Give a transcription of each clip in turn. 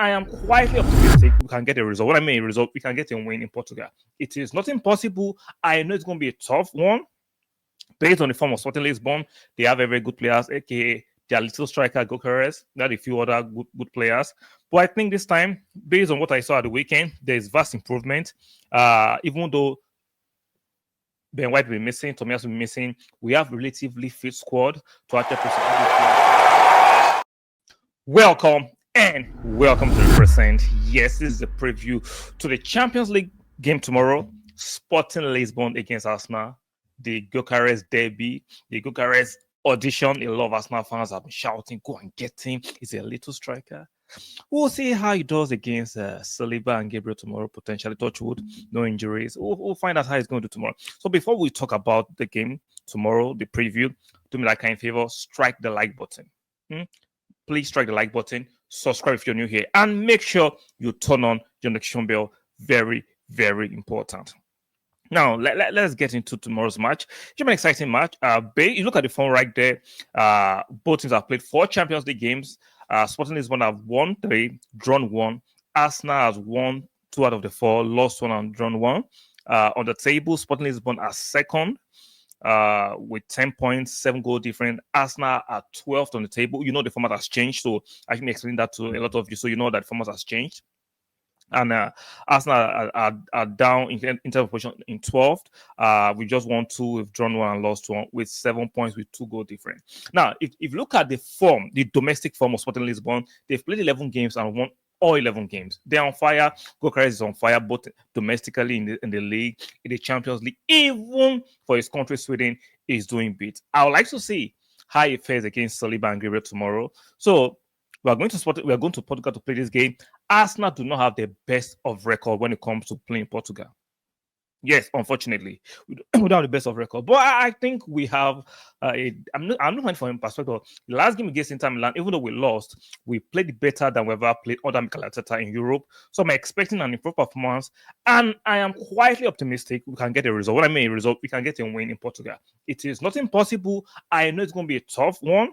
I am quietly optimistic we can get a result. What I mean, a result, we can get a win in Portugal. It is not impossible. I know it's going to be a tough one based on the form of Sporting Lisbon. They have very good players, aka their little striker Gokares, not a few other good players. But I think this time, based on what I saw at the weekend, there is vast improvement. Even though Ben White will be missing, Tomiyasu will be missing, we have relatively fit squad to actually proceed. Welcome and welcome to the present. Yes, this is a preview to the Champions League game tomorrow. Sporting Lisbon against Arsenal, the Gokares derby, the Gokares audition. A lot of Arsenal fans have been shouting, "Go and get him! He's a little striker." We'll see how he does against Saliba and Gabriel tomorrow, potentially. Touch wood, no injuries. We'll find out how he's going to do tomorrow. So before we talk about the game tomorrow, the preview, do me that kind of favor, strike the like button. Please strike the like button, subscribe if you're new here, and make sure you turn on your notification bell. Very, very important. Now, let's get into tomorrow's match. It's been an exciting match. You look at the form right there. Both teams have played 4 Champions League games. Sporting Lisbon have won 3, drawn 1. Arsenal has won 2 out of the 4, lost 1 and drawn 1. On the table, Sporting Lisbon are second with 10 points, 7 goal different. Arsenal are 12th on the table. You know the format has changed, so I can explain that to a lot of you, so you know that the format has changed. And Arsenal are down in terms of position in 12th. We just won 2, we've drawn 1 and lost 1 with 7 points with 2 goal different. Now, if you look at the form, the domestic form of Sporting Lisbon, they've played 11 games and won all 11 games. They're on fire. Gokares is on fire, both domestically in the league, in the Champions League. Even for his country, Sweden is doing bit. I would like to see how he fares against Saliba and Gabriel tomorrow. So we are going to Portugal to play this game. Arsenal do not have the best of record when it comes to playing Portugal. Yes, unfortunately, we don't have the best of record. But I think we have. I'm not looking from perspective. The last game against Inter Milan, even though we lost, we played better than we ever played under Mikel Arteta in Europe. So I'm expecting an improved performance, and I am quietly optimistic we can get a result. What I mean, a result, we can get a win in Portugal. It is not impossible. I know it's going to be a tough one.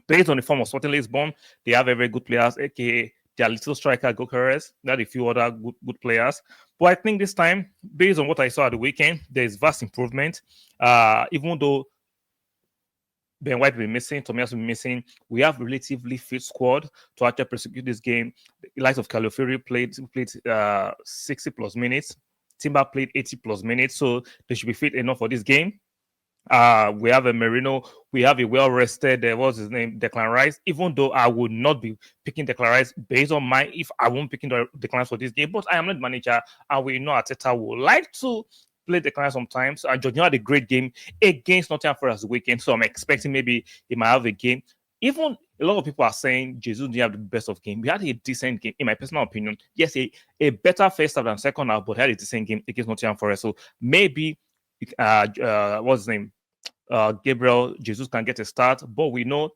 Based on the form of Sporting Lisbon, they have very good players, aka their little striker Gokares, not a few other good players. But I think this time, based on what I saw at the weekend, there is vast improvement. Even though Ben White will be missing, Tomiyasu will be missing, we have relatively fit squad to actually prosecute this game. The likes of Caloferi played 60 plus minutes. Timber played 80 plus minutes, so they should be fit enough for this game. We have a Merino, we have a well-rested, what's his name, Declan Rice. Even though I would not be picking Declan Rice based on if I won't picking Declan Rice for this game, but I am not the manager, and we know Arteta would like to play Declan Rice sometimes. And Jorginho had a great game against Nottingham Forest this weekend, so I'm expecting maybe he might have a game. Even a lot of people are saying Jesus didn't have the best of game. We had a decent game, in my personal opinion. Yes, a better first half than second half, but had a decent game against Nottingham Forest. So maybe what's his name? Gabriel Jesus can get a start, but we know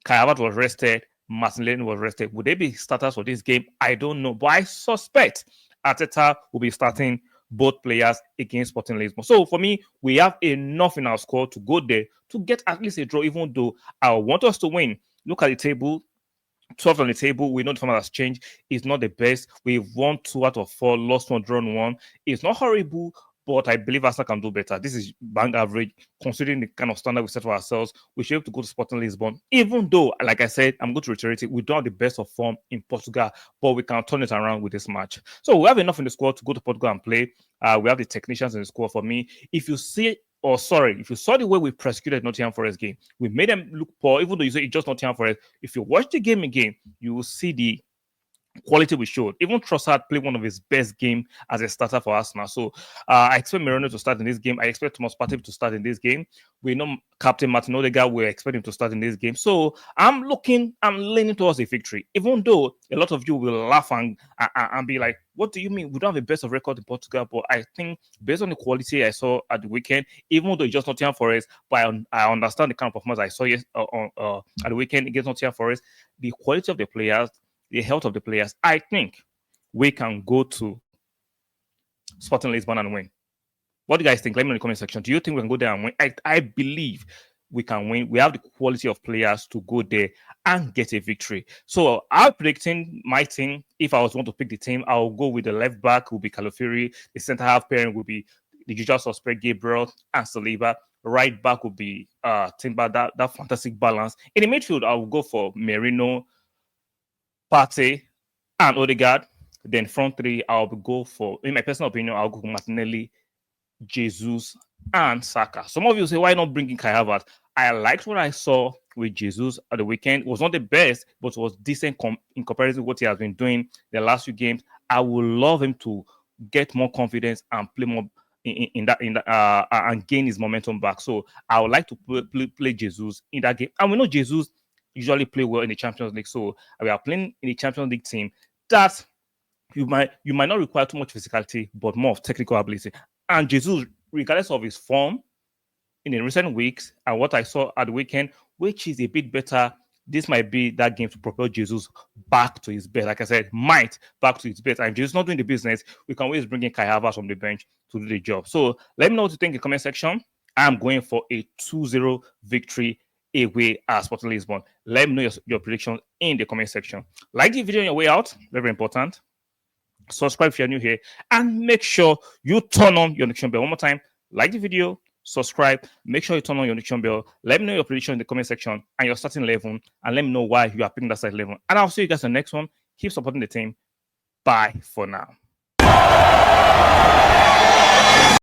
Kai Havertz was rested, Martin Lane was rested. Would they be starters for this game? I don't know, but I suspect Arteta will be starting both players against Sporting Lisbon. So for me, we have enough in our squad to go there to get at least a draw, even though I want us to win. Look at the table. 12 on the table. We know the format has changed. It's not the best. We've won 2 out of 4, lost 1, drawn 1. It's not horrible, but I believe Arsenal can do better. This is bank average, considering the kind of standard we set for ourselves. We should be able to go to Sporting Lisbon. Even though, like I said, I'm going to reiterate it, we don't have the best of form in Portugal, but we can turn it around with this match. So we have enough in the squad to go to Portugal and play. We have the technicians in the squad for me. If you saw the way we prosecuted Nottingham Forest game, we made them look poor, even though you say it's just Nottingham Forest. If you watch the game again, you will see the quality we showed. Even Trossard played one of his best games as a starter for Arsenal. So I expect Merino to start in this game. I expect Thomas Partey to start in this game. We know Captain Martin Odegaard, we expect him to start in this game. So I'm leaning towards a victory. Even though a lot of you will laugh and be like, what do you mean? We don't have the best of record in Portugal. But I think based on the quality I saw at the weekend, even though it's just Nottingham Forest, but I understand the kind of performance I saw at the weekend against Nottingham Forest, the quality of the players, the health of the players, I think we can go to Sporting Lisbon and win. What do you guys think? Let me know in the comment section. Do you think we can go there and win? I believe we can win. We have the quality of players to go there and get a victory. So I'm predicting my team. If I was going to pick the team, I'll go with the left back will be Calafiri. The center half pairing will be the usual suspect Gabriel and Saliba. Right back will be Timber. That fantastic balance. In the midfield, I will go for Merino, Partey, and Odegaard. Then front three, I'll go for, in my personal opinion, I'll go for Martinelli, Jesus, and Saka. Some of you say, why not bring in Kai Havertz? I liked what I saw with Jesus at the weekend. It was not the best, but it was decent in comparison to what he has been doing the last few games. I would love him to get more confidence and play more in that and gain his momentum back. So I would like to play Jesus in that game. And we know Jesus usually play well in the Champions League. So we are playing in the Champions League team that you might not require too much physicality, but more of technical ability. And Jesus, regardless of his form in the recent weeks and what I saw at the weekend, which is a bit better, this might be that game to propel Jesus back to his best. Like I said, might back to his best. And Jesus not doing the business, we can always bring in Kai Havertz from the bench to do the job. So let me know what you think in the comment section. I'm going for a 2-0 victory away at Sporting Lisbon. Let me know your prediction in the comment section. Like the video on your way out, very important. Subscribe if you're new here, and make sure you turn on your notification bell. One more time, like the video, subscribe, make sure you turn on your notification bell. Let me know your prediction in the comment section and your starting 11, and let me know why you are picking that starting 11. And I'll see you guys in the next one. Keep supporting the team. Bye for now.